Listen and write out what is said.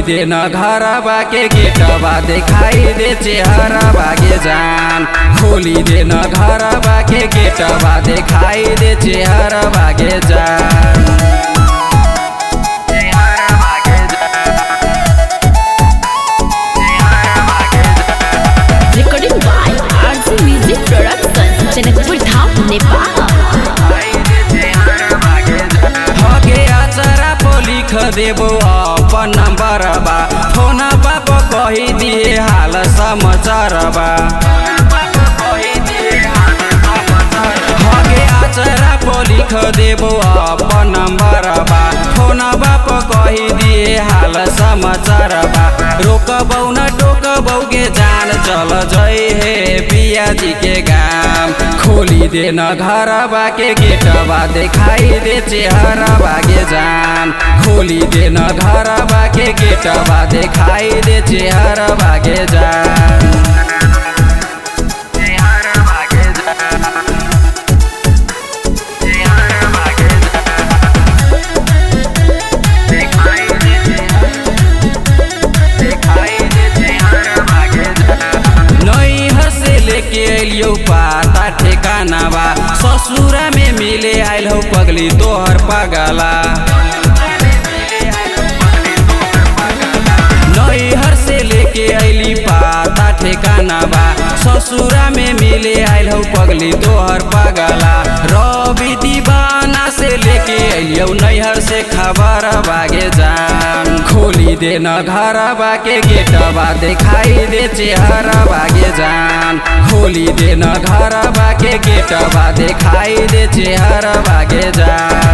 दे न घरबा के गेटवा दिखाई दे चेहरबा के जान। खोली दे न घरबा के गेटवा दिखाई दे चेहरबा के जान। Recording by RC Music Production, Janakpur Dham, Nepal. हगे आचरा पो लिख देबो अपन नंबरबा, फोन बाप कही दिए हाल समाचारबा। हगे आचरा पो लिख देबो अपन नंबरबा, फोन बाप कही दिए हाल समाचारबा। रोकबौ न टोकबौ गे जान, चल जई हे पिया जी के गाम। खोली दे न घरबा के गेटवा दिखाई दे चेहरबा के जान। खोली दे न घरबा के गेटवा दिखाई दे चेहरबा के जान। लेके अलियो पाता ठेकाना बा, ससुरा में मिले आइल हो पगली तोहर पगला। नैहर से लेके अली पाता ठेकाना बा, ससुरा में मिले आइल हो पगली तोहर पगला। रवि दीवाना से लेके अलियो नैहर से खबर बागे जान। खोली दे न घरबा के गेटवा दिखाई दे चेहरबा के जान। खोली दे न घरबा के गेटवा दिखाई दे चेहरबा के जान।